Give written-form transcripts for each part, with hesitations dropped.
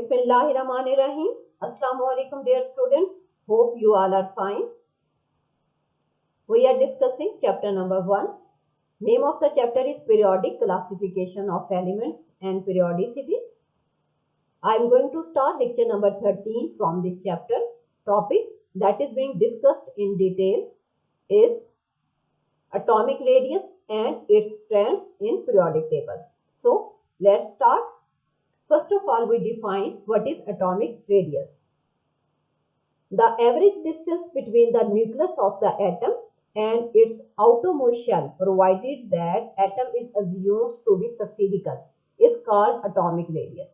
Bismillahirrahmanirrahim. Assalamu alaikum dear students. Hope you all are fine. We are discussing chapter number 1. Name of the chapter is Periodic Classification of Elements and Periodicity. I am going to start lecture number 13 from this chapter. Topic that is being discussed in detail is atomic radius and its trends in periodic table. So let's start. First of all, we define what is atomic radius. The average distance between the nucleus of the atom and its outermost shell, provided that atom is assumed to be spherical, is called atomic radius.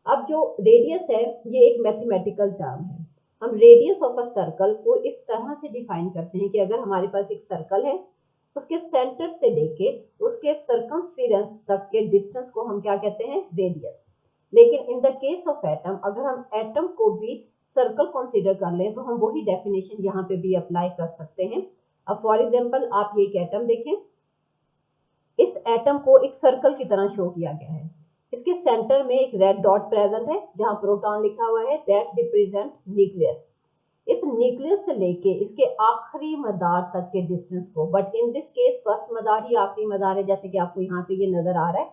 अब जो radius है ये एक mathematical term है. हम radius of a circle को इस तरह से डिफाइन करते हैं कि अगर हमारे पास एक सर्कल है, उसके सेंटर से लेके उसके सर्कमफेरेंस तक के डिस्टेंस को हम क्या कहते हैं? रेडियस. लेकिन इन द केस ऑफ एटम, अगर हम एटम को भी सर्कल कंसीडर कर लें तो हम वही डेफिनेशन यहाँ पे भी अप्लाई कर सकते हैं. अब फॉर एग्जांपल आप ये एक एटम देखें. इस एटम को एक सर्कल की तरह शो किया गया है. इसके सेंटर में एक रेड डॉट प्रेजेंट है जहां प्रोटॉन लिखा हुआ है, दैट रिप्रेजेंट न्यूक्लियस. इस न्यूक्लियस से लेके इसके आखिरी मदार तक के डिस्टेंस को, but in this case first मदार ही आखिरी मदार है, जैसे कि आपको यहाँ पे ये नजर आ रहा है.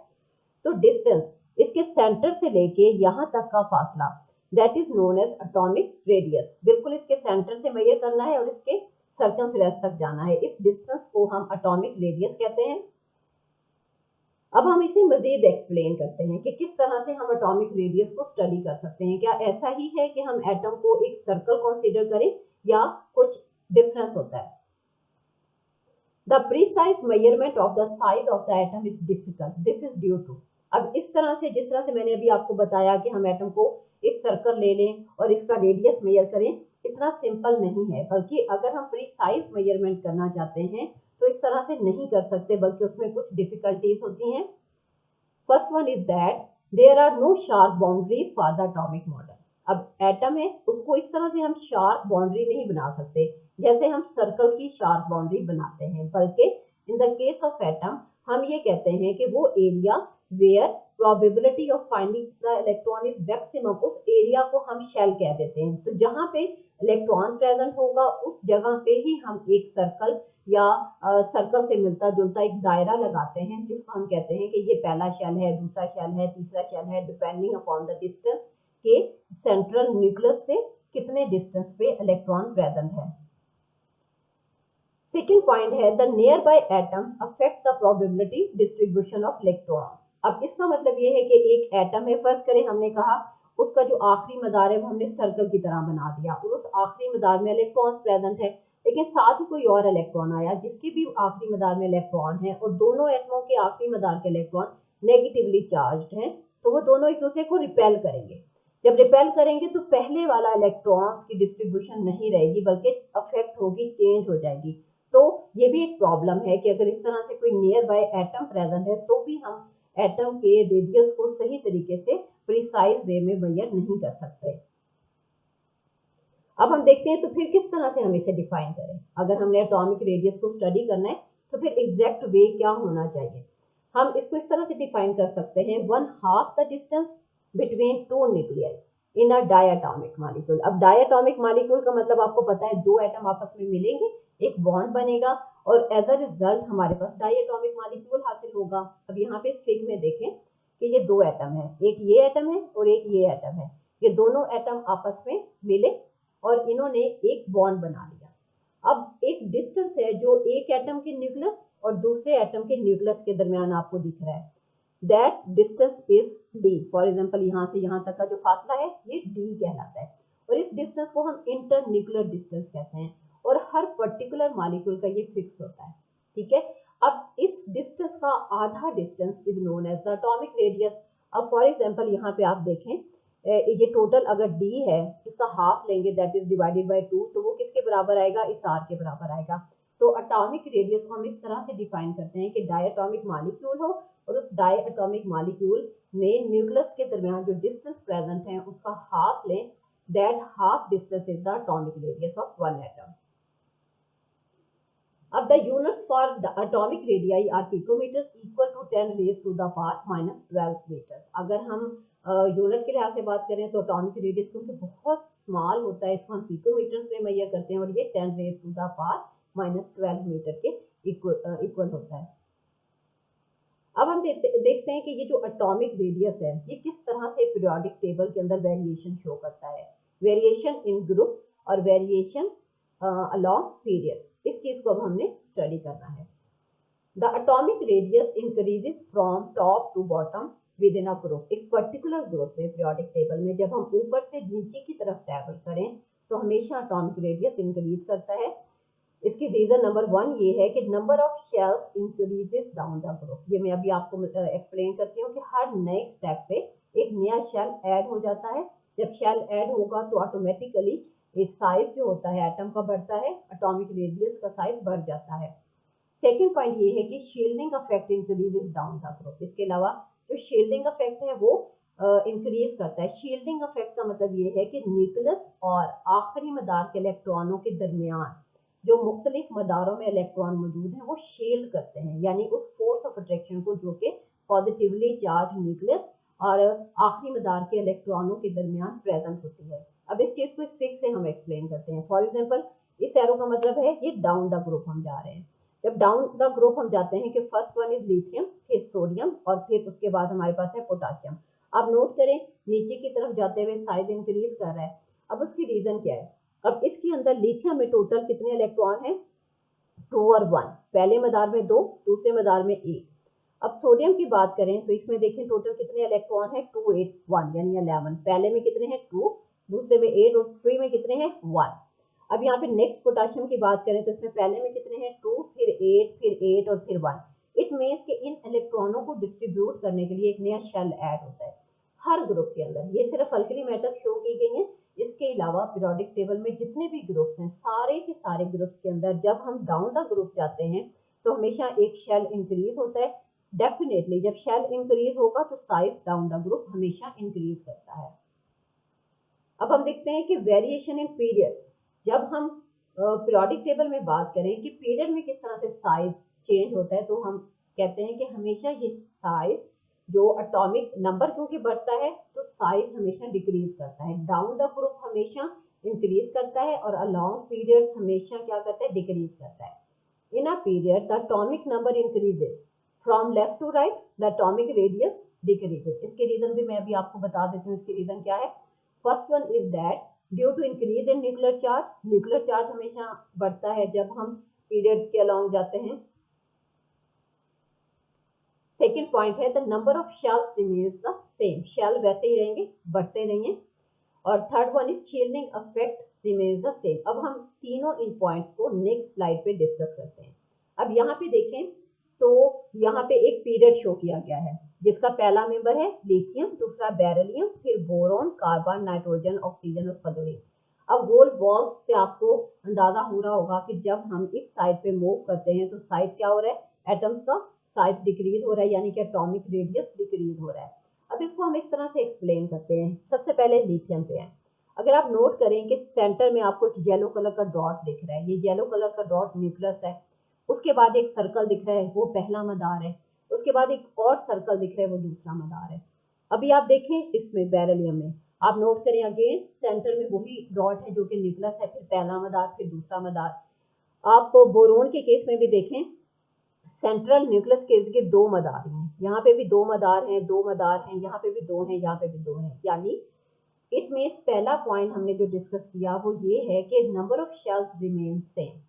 तो डिस्टेंस इसके सेंटर से लेके यहाँ तक का फासला, that is known as atomic radius. बिल्कुल इसके सेंटर से मेजर करना है और इसके सर्कमफेरेंस तक जाना है. इस डिस्टेंस को हम एटॉमिक रेडियस कहते हैं. अब हम इसे मजीद एक्सप्लेन करते हैं कि किस तरह से हम एटॉमिक रेडियस को स्टडी कर सकते हैं. क्या ऐसा ही है कि हम एटम को एक सर्कल कंसीडर करें या कुछ डिफरेंस होता है? The precise measurement of the size of the atom is difficult. This is due to, अब इस तरह से जिस तरह से मैंने अभी आपको बताया कि हम एटम को एक सर्कल ले लें और इसका रेडियस मेजर करें, इतना सिंपल नहीं है. बल्कि अगर हम प्रीसाइज मेजरमेंट करना चाहते हैं तो इस तरह से नहीं कर सकते, बल्कि उसमें कुछ डिफिकल्टीज होती हैं. First one is that there are no sharp boundaries for the atomic model. अब एटम है, उसको इस तरह से हम शार्प बाउंड्री नहीं बना सकते जैसे हम सर्कल की शार्प बाउंड्री बनाते हैं. बल्कि in the case of atom हम ये कहते हैं कि वो area where probability of finding the electron is maximum, उस एरिया को हम शेल कह देते हैं. तो जहां पे इलेक्ट्रॉन प्रेजेंट होगा उस जगह पे ही हम एक सर्कल या सर्कल से मिलता जुलता एक दायरा लगाते हैं, जिसको हम कहते हैं कि ये पहला शेल है, दूसरा शेल है, तीसरा शेल है, डिपेंडिंग अपॉन द डिस्टेंस के सेंट्रल न्यूक्लियस से कितने डिस्टेंस पे इलेक्ट्रॉन प्रेजेंट है. सेकेंड पॉइंट है the near by atom affect the probability distribution of electrons. अब इसका मतलब ये है कि एक एटम है, फर्स्ट करें हमने कहा उसका जो आखिरी मदार है वो हमने सर्कल की तरह बना दिया और उस आखिरी मदार में इलेक्ट्रॉन प्रेजेंट है, लेकिन साथ ही कोई और इलेक्ट्रॉन आया जिसके भी आखिरी मदार में इलेक्ट्रॉन है और दोनों एटमों के आखिरी मदार के इलेक्ट्रॉन नेगेटिवली चार्ज्ड हैं, तो वो दोनों एक दूसरे को रिपेल करेंगे. जब रिपेल करेंगे तो पहले वाला इलेक्ट्रॉन्स की डिस्ट्रीब्यूशन नहीं रहेगी बल्कि अफेक्ट होगी, चेंज हो जाएगी. तो ये भी एक प्रॉब्लम है कि अगर इस तरह से कोई नियर बाय एटम प्रेजेंट है तो भी हम एटम के रेडियस को सही तरीके से प्रिसाइज वे में मेजर नहीं कर सकते. अब हम देखते हैं तो फिर किस तरह से हम इसे डिफाइन करें. अगर हमने एटॉमिक रेडियस को स्टडी करना है तो फिर एग्जैक्ट वे क्या होना चाहिए. हम इसको इस तरह से डिफाइन कर सकते हैं, 1/2 the distance between two nuclei in a diatomic molecule. अब डायटोमिक मॉलिक्यूल का मतलब आपको पता है, दो एटम आपस में मिलेंगे, एक बॉन्ड बनेगा और एज अ रिजल्ट हमारे पास डायटोमिक मॉलिक्यूल हासिल होगा. अब यहाँ पे फिग में देखें कि ये दो एटम है, एक ये एटम है और एक ये एटम है. ये दोनों एटम आपस में मिले और इन्होंने एक बॉन्ड बना लिया. अब एक डिस्टेंस है जो एक एटम के न्यूक्लियस और दूसरे एटम के न्यूक्लियस के दरमियान आपको दिख रहा है, that distance is D. For example यहाँ से यहाँ तक का जो फासला है ये डी कहलाता है और इस डिस्टेंस को हम इंटर न्यूक्लियर डिस्टेंस कहते हैं और हर पर्टिकुलर मॉलिक्यूल का ये फिक्स होता है. ठीक है. अब इस डिस्टेंस का आधा distance is known as the atomic radius. अब फॉर एग्जांपल यहाँ पे आप देखें, ये टोटल अगर d है, इसका हाफ लेंगे दैट इज डिवाइडेड बाय 2, तो वो किसके बराबर आएगा? इस r के बराबर आएगा. तो एटॉमिक रेडियस को हम इस तरह से डिफाइन करते हैं कि डायटोमिक मॉलिक्यूल हो और उस डायटोमिक मॉलिक्यूल में न्यूक्लियस के दरमियान जो डिस्टेंस प्रेजेंट है उसका हाफ लें, that half distance is the atomic radius of one atom. अब the units for the atomic radii are picometers equal to 10 raised to the power -12 meters. अगर हम यूनिट के लिहाज से बात करें तो एटॉमिक रेडियस क्योंकि बहुत स्मॉल होता है, इसको हम पिकोमीटर्स में मेजर करते हैं और ये 10⁻⁻⁻12 मीटर के इक्वल होता है। अब हम देखते हैं कि ये जो एटॉमिक रेडियस है ये किस तरह से पीरियोडिक टेबल के अंदर वेरिएशन शो करता है, वेरिएशन इन ग्रुप और वेरिएशन अलोंग पीरियड, इस चीज को अब हमने स्टडी करना है। The atomic radius increases from top to bottom within a group. एक पर्टिकुलर ग्रुप में पीरियोडिक टेबल में जब हम ऊपर से नीचे की तरफ ट्रैवल करें तो हमेशा एटॉमिक रेडियस इंक्रीज करता है। इसकी रीजन नंबर 1 ये है कि number of shells increases down the group. ये मैं अभी आपको एक्सप्लेन करती हूँ कि हर नए स्टेप पे एक नया शेल ऐड हो जाता है। जब शेल ऐड होगा तो ऑटोमेटिकली साइज जो होता है एटम का बढ़ता है, एटॉमिक रेडियस का साइज बढ़ जाता है। सेकेंड पॉइंट ये है कि shielding effect increases down the group. इसके अलावा जो शील्डिंग इफेक्ट है वो इंक्रीज करता है। शील्डिंग इफेक्ट का मतलब ये है कि न्यूक्लियस और आखिरी मदार के इलेक्ट्रॉनों के दरमियान जो मुख्तलिफ मदारों में इलेक्ट्रॉन मौजूद हैं वो शील्ड करते हैं, यानी उस फोर्स ऑफ अट्रैक्शन को जो कि पॉजिटिवली चार्ज न्यूक्लियस और आखिरी मदार के इलेक्ट्रॉनों के दरमियान प्रेजेंट होती है। अब इस चीज को इस ट्रिक से हम एक्सप्लेन करते हैं। फॉर एग्जांपल इस एरो का मतलब है ये डाउन द ग्रुप हम जा रहे हैं। जब डाउन द ग्रुप हम जाते हैं कि फर्स्ट वन इज लिथियम, फिर सोडियम और फिर उसके बाद हमारे पास है पोटाशियम। आप नोट करें नीचे की तरफ जाते हुए साइज इंक्रीज कर रहा है। अब उसकी रीजन क्या है? अब इसके अंदर लिथियम में टोटल कितने इलेक्ट्रॉन हैं? 2 और 1। पहले मदार में 2, दूसरे मदार में 1। अब सोडियम की बात करें तो इसमें देखें टोटल कितने इलेक्ट्रॉन है? 2 8 1 यानी 11। पहले में कितने हैं? 2, दूसरे में 8 और 3 में कितने हैं? 1। अब यहाँ पे नेक्स्ट पोटाशियम की बात करें तो इसमें पहले में कितने हैं? 2, फिर 8, फिर 8 और फिर 1। इट मीन्स कि इन इलेक्ट्रॉनों को डिस्ट्रीब्यूट करने के लिए एक नया शेल ऐड होता है हर ग्रुप के अंदर। ये सिर्फ अल्कली मेटल्स शो की गई हैं। इसके अलावा पीरियोडिक टेबल में जितने भी ग्रुप्स हैं सारे के सारे ग्रुप्स के अंदर जब हम डाउन द ग्रुप जाते हैं तो हमेशा एक शेल इंक्रीज होता है। डेफिनेटली जब शेल इंक्रीज होगा तो साइज डाउन द ग्रुप हमेशा इंक्रीज करता है। अब हम देखते हैं कि वेरिएशन इन पीरियड। जब हम पीरियोडिक टेबल में बात करें कि पीरियड में किस तरह से साइज चेंज होता है तो हम कहते हैं कि हमेशा ये साइज जो एटॉमिक नंबर क्योंकि बढ़ता है तो साइज हमेशा डिक्रीज करता है। डाउन द ग्रुप हमेशा इंक्रीज करता है और अलोंग पीरियड्स हमेशा क्या करता है? डिक्रीज करता है। In a period the atomic number increases from left to right, the atomic radius decreases. इसके रीजन भी मैं अभी आपको बता देती हूँ। इसके रीजन क्या है? First one is that due to increase in nuclear charge. Nuclear charge हमेशा बढ़ता है जब हम पीरियड के अलोंग जाते हैं। सेकेंड पॉइंट है the number of shells remains the same. Shell वैसे ही रहेंगे, बढ़ते नहीं है। और third one is shielding effect remains the same. अब हम तीनों इन पॉइंट्स को नेक्स्ट स्लाइड पे डिस्कस करते हैं। अब यहाँ पे देखें तो यहाँ पे एक पीरियड शो किया गया है जिसका पहला मेंबर है लिथियम, दूसरा बेरिलियम, फिर बोरॉन, कार्बन, नाइट्रोजन, ऑक्सीजन और फ्लोरीन। अब गोल बॉल से आपको अंदाजा हो रहा होगा कि जब हम इस साइड पे मूव करते हैं तो साइज क्या हो रहा है? एटम्स का साइज डिक्रीज हो रहा है, यानी कि एटॉमिक रेडियस डिक्रीज हो रहा है। अब इसको हम इस तरह से एक्सप्लेन करते हैं। सबसे पहले लिथियम पे है। अगर आप नोट करें कि सेंटर में आपको एक येलो कलर का डॉट दिख रहा है, ये येलो कलर का डॉट न्यूक्लियस है। उसके बाद एक सर्कल दिख रहा है वो पहला मदार है। उसके बाद एक और सर्कल दिख रहा है वो दूसरा मदार है। अभी आप देखें इसमें बेरिलियम में आप नोट करें अगेन सेंटर में वही डॉट है जो कि न्यूक्लियस है, फिर पहला मदार फिर दूसरा मदार। आप बोरोन के केस में भी देखें सेंट्रल न्यूक्लियस के 2 मदार हैं, यहाँ पे भी 2 मदार हैं, 2 मदार हैं, यहाँ पे भी 2 हैं, यहाँ पे भी 2 हैं। यानी इट मीन्स पहला पॉइंट हमने जो डिस्कस किया वो ये है कि number of shells remain same,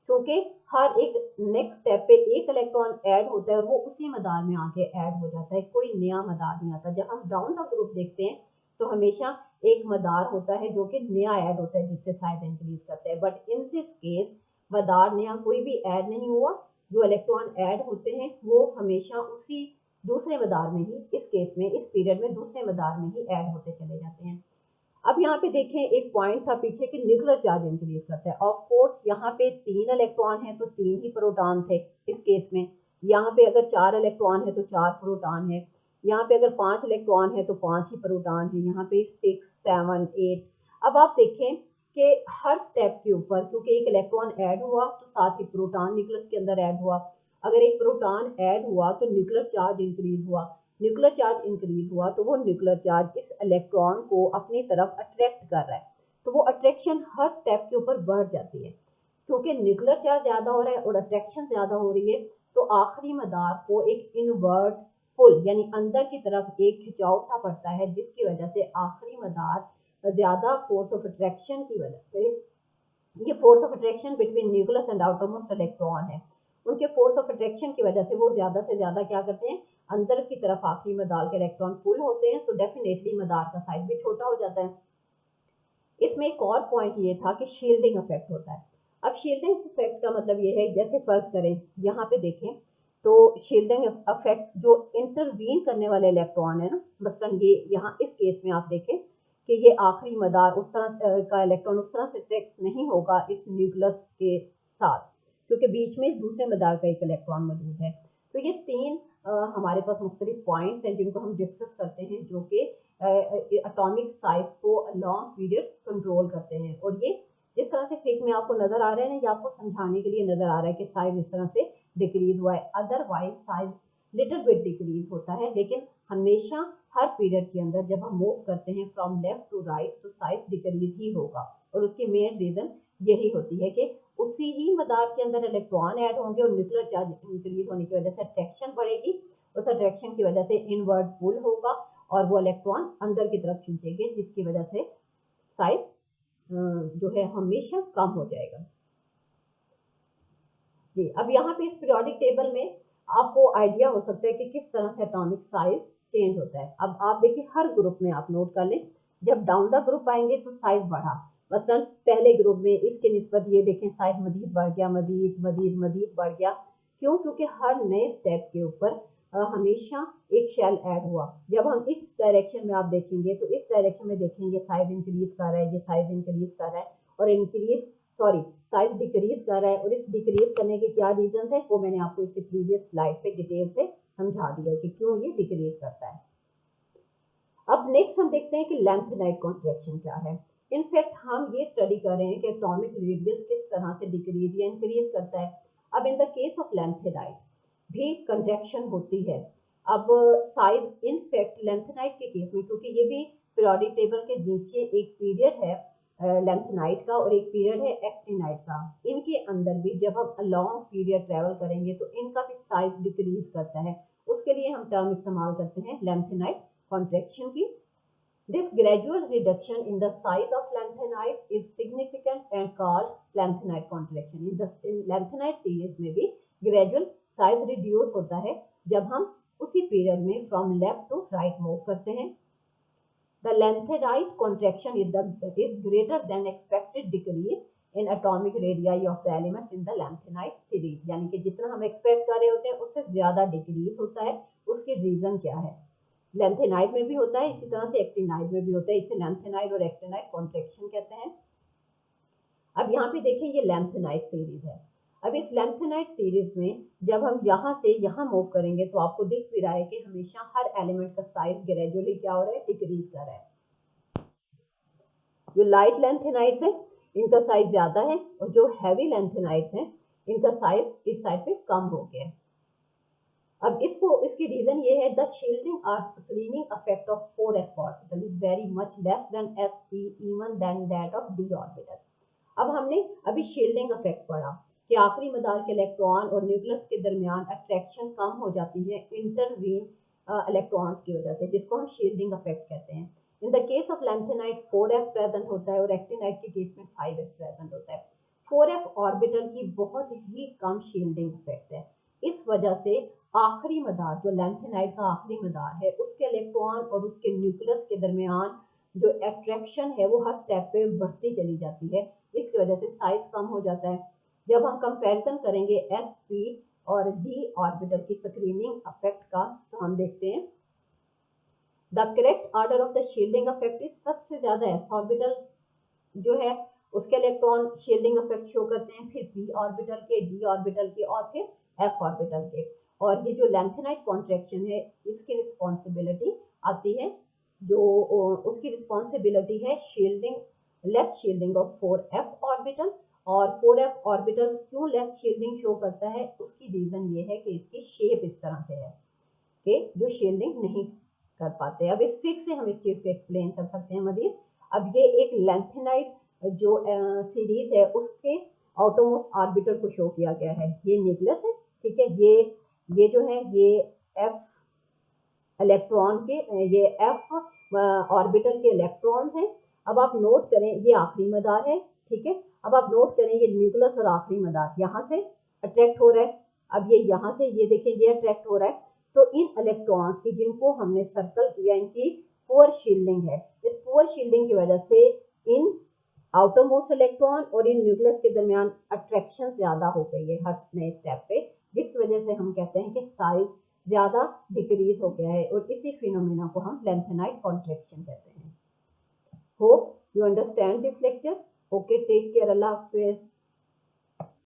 क्योंकि हर एक नेक्स्ट स्टेप पे एक इलेक्ट्रॉन ऐड होता है और वो उसी मदार में आके ऐड हो जाता है, कोई नया मदार नहीं आता। जब हम डाउन द ग्रुप देखते हैं तो हमेशा एक मदार होता है जो कि नया ऐड होता है जिससे साइज इंक्रीज करता है। बट इन दिस केस मदार नया कोई भी ऐड नहीं हुआ। जो इलेक्ट्रॉन ऐड होते हैं वो हमेशा उसी दूसरे मदार में ही, इस केस में इस पीरियड में दूसरे मदार में ही ऐड होते चले जाते हैं। अब यहाँ पे देखें एक पॉइंट था पीछे कि न्यूक्लियर चार्ज इंक्रीज करता है। ऑफ कोर्स यहाँ पे 3 इलेक्ट्रॉन है तो 3 ही प्रोटॉन थे इस केस में। यहाँ पे अगर 4 इलेक्ट्रॉन है तो 4 प्रोटॉन है। यहाँ पे अगर 5 इलेक्ट्रॉन है तो 5 ही प्रोटॉन है। यहाँ पे 6 7 8। अब आप देखें कि हर स्टेप के ऊपर क्योंकि एक इलेक्ट्रॉन ऐड हुआ तो साथ ही प्रोटॉन न्यूक्लियस के अंदर ऐड हुआ। अगर एक प्रोटॉन ऐड हुआ तो न्यूक्लियर चार्ज इंक्रीज हुआ। न्यूक्लियर चार्ज इंक्रीज हुआ तो वो न्यूक्लियर चार्ज इस इलेक्ट्रॉन को अपनी तरफ अट्रैक्ट कर रहा है, तो वो अट्रैक्शन हर स्टेप के ऊपर बढ़ जाती है। क्योंकि न्यूक्लियर चार्ज ज्यादा हो रहा है और अट्रैक्शन ज्यादा हो रही है, तो आखिरी मदार को एक इनवर्ट पुल यानी अंदर की तरफ एक खिंचाव सा पड़ता है, जिसकी वजह से आखिरी मदार ज्यादा फोर्स ऑफ अट्रैक्शन की वजह से, ये force of attraction between nucleus and outermost electron है, उनके फोर्स ऑफ अट्रैक्शन की वजह से वो ज्यादा से ज्यादा क्या करते हैं, अंदर की तरफ आखिरी मदार के इलेक्ट्रॉन पुल होते हैं, तो डेफिनेटली मदार का साइज भी छोटा हो जाता है। इसमें एक और पॉइंट ये था कि शील्डिंग इफेक्ट होता है। अब शील्डिंग इफेक्ट का मतलब ये है, जैसे फर्ज करें यहाँ पे देखें तो शील्डिंग इफेक्ट जो इंटरवीन करने वाले इलेक्ट्रॉन है ना, मसलन ये यहाँ इस केस में आप देखें कि ये आखिरी मदार उस तरह का इलेक्ट्रॉन उस तरह से अट्रैक्ट नहीं होगा इस न्यूक्लियस के साथ, क्योंकि बीच में दूसरे मदार का एक इलेक्ट्रॉन मौजूद है। तो ये तीन हमारे पास मुख्तलिफ पॉइंट्स हैं जिनको हम डिस्कस करते हैं, जो कि एटॉमिक साइज को लॉन्ग पीरियड कंट्रोल करते हैं। और ये जिस तरह से फिग में आपको नजर आ रहा है ना, ये आपको समझाने के लिए नजर आ रहा है कि साइज इस तरह से डिक्रीज हुआ है, otherwise size little bit decrease होता है, लेकिन हमेशा हर पीरियड के अंदर जब हम मूव करते हैं फ्रॉम लेफ्ट टू राइट तो साइज डिक्रीज ही होगा। और उसकी मेन रीजन यही होती है कि उसी ही मदार के अंदर इलेक्ट्रॉन ऐड होंगे और न्यूक्लियर चार्ज इंक्रीज होने की वजह से अट्रैक्शन बढ़ेगी, उस अट्रैक्शन की वजह से इनवर्ट पुल होगा और वो इलेक्ट्रॉन अंदर की तरफ खींचेंगे, जिसकी वजह से साइज जो है हमेशा कम हो जाएगा। जी, अब यहाँ पे इस पीरियोडिक टेबल में आपको आइडिया हो सकता है कि किस तरह से एटॉमिक साइज चेंज होता है। अब आप देखिए हर ग्रुप में आप नोट कर लें, जब डाउन द ग्रुप आएंगे तो साइज बढ़ा, मसलन पहले ग्रुप में इसके निस्बत ये देखें साइज मजीद बढ़ गया, मजीद मजीद मजीद बढ़ गया। क्यों? क्योंकि हर नए स्टेप के ऊपर हमेशा एक शेल ऐड हुआ। जब हम इस डायरेक्शन में आप देखेंगे तो इस डायरेक्शन में देखेंगे साइज इंक्रीज कर रहा है, ये साइज इंक्रीज कर रहा है और साइज डिक्रीज कर रहा है। और इस डिक्रीज करने के क्या रीजन है वो मैंने आपको इससे प्रीवियस स्लाइड पे डिटेल से समझा दिया कि क्यों ये डिक्रीज करता है। अब नेक्स्ट हम देखते हैं कि लैंथेनाइट कॉन्ट्रैक्शन क्या है। इनफैक्ट हम ये स्टडी कर रहे हैं कि एटॉमिक रेडियस किस तरह से डिक्रीज या इंक्रीज करता है। अब इन द केस ऑफ लैंथेनाइट भी कंट्रैक्शन होती है। अब साइज इनफैक्ट लैंथेनाइट के केस में, क्योंकि ये भी पीरियोडिक टेबल के नीचे एक पीरियड है लैंथेनाइट का और एक पीरियड है एक्टिनाइट का, इनके अंदर भी जब हम लॉन्ग पीरियड ट्रेवल करेंगे तो इनका भी साइज डिक्रीज करता है। उसके लिए हम टर्म इस्तेमाल करते हैं लैंथेनाइट कॉन्ट्रैक्शन की। This gradual reduction in the size of lanthanide is significant and called lanthanide contraction. In lanthanide series में भी gradual size reduce होता है जब हम उसी पीरियड में from left to right move करते हैं। The lanthanide contraction is greater than expected decrease in atomic radii of the elements in the lanthanide series. यानी कि जितना हम एक्सपेक्ट कर रहे होते हैं उससे ज्यादा डिक्रीज होता है। उसकी रीजन क्या है? लैंथेनाइड में भी होता है, इसी तरह से एक्टिनाइड में भी होता है, इसे लैंथेनाइड और एक्टिनाइड कॉन्ट्रैक्शन कहते हैं। अब यहाँ पे देखें ये लैंथेनाइड सीरीज है। अब इस लैंथेनाइड सीरीज में जब हम यहाँ से यहाँ मूव करेंगे तो आपको दिख भी रहा है कि हमेशा हर एलिमेंट का साइज ग्रेजुअली क्या हो रहा है, डिक्रीज कर रहा है। जो लाइट लैंथेनाइड है इनका साइज ज्यादा है और जो हैवी लैंथेनाइड है इनका साइज इस साइड पे कम हो गया है। अब इसकी रीजन ये है, द शील्डिंग और screening effect of 4f orbital is very much less than sp even than that of d orbital. अब हमने अभी शील्डिंग इफेक्ट पढ़ा कि आखिरी मदार के इलेक्ट्रॉन और न्यूक्लियस के दरमियान अट्रैक्शन कम हो जाती है इंटरवीन इलेक्ट्रॉन्स की वजह से, जिसको हम शील्डिंग इफेक्ट कहते हैं। इन the case of lanthanide 4f present होता है और एक्टिनाइड के केस में 5f प्रेजेंट होता है। 4f ऑर्बिटल की बहुत ही कम शील्डिंग इफेक्ट है। इस वजह से आखिरी मदार जो लैंथेनाइड का आखिरी मदार है उसके इलेक्ट्रॉन और उसके न्यूक्लियस के दरमियान जो अट्रैक्शन है वो हर स्टेप पे बढ़ती चली जाती है, इसकी वजह से साइज कम हो जाता है। जब हम कंपैरिजन करेंगे sp और d ऑर्बिटल की स्क्रीनिंग इफेक्ट का तो हम देखते हैं the correct order of the shielding effect is सबसे ज्यादा s ऑर्बिटल जो है उसके इलेक्ट्रॉन शील्डिंग इफेक्ट शो करते हैं, फिर p ऑर्बिटल के, d ऑर्बिटल के और फिर f ऑर्बिटल के। और ये जो लैंथेनाइड कॉन्ट्रैक्शन है इसकी रिस्पॉन्सिबिलिटी आती है, जो उसकी रिस्पॉन्सिबिलिटी है less shielding of 4f orbital. और 4f ऑर्बिटल क्यों लेस शील्डिंग शो करता है, उसकी रीजन ये है कि इसकी शेप इस तरह से है। के जो शील्डिंग नहीं कर पाते। अब इस फिक्स से हम इस चीज को एक्सप्लेन कर सकते हैं मजीद। अब ये एक लेंथेनाइट जो सीरीज है उसके आउटरमोस्ट ऑर्बिटल को शो किया गया है। ये न्यूक्लियस है, ठीक है। ये जो है ये एफ इलेक्ट्रॉन के, ये एफ ऑर्बिटल के इलेक्ट्रॉन है। अब आप नोट करें ये आखिरी मदार है, ठीक है। अब आप नोट करें ये न्यूक्लियस और आखिरी मदार यहाँ से अट्रैक्ट हो रहा है। अब ये यहाँ से ये देखें ये अट्रैक्ट हो रहा है। तो इन इलेक्ट्रॉन्स की जिनको हमने सर्कल किया इनकी पुअर शील्डिंग है। इस पुअर शील्डिंग की वजह से इन आउटर मोस्ट इलेक्ट्रॉन और इन न्यूक्लियस के दरमियान अट्रैक्शन ज्यादा हो गई है हर नए स्टेप पे, जिसकी वजह से हम कहते हैं कि साइज ज्यादा डिक्रीज हो गया है और इसी फिनोमेना को हम लेंथेनाइट कॉन्ट्रैक्शन कहते हैं। Hope you understand this lecture. Okay, take care, अल्लाह हाफिज।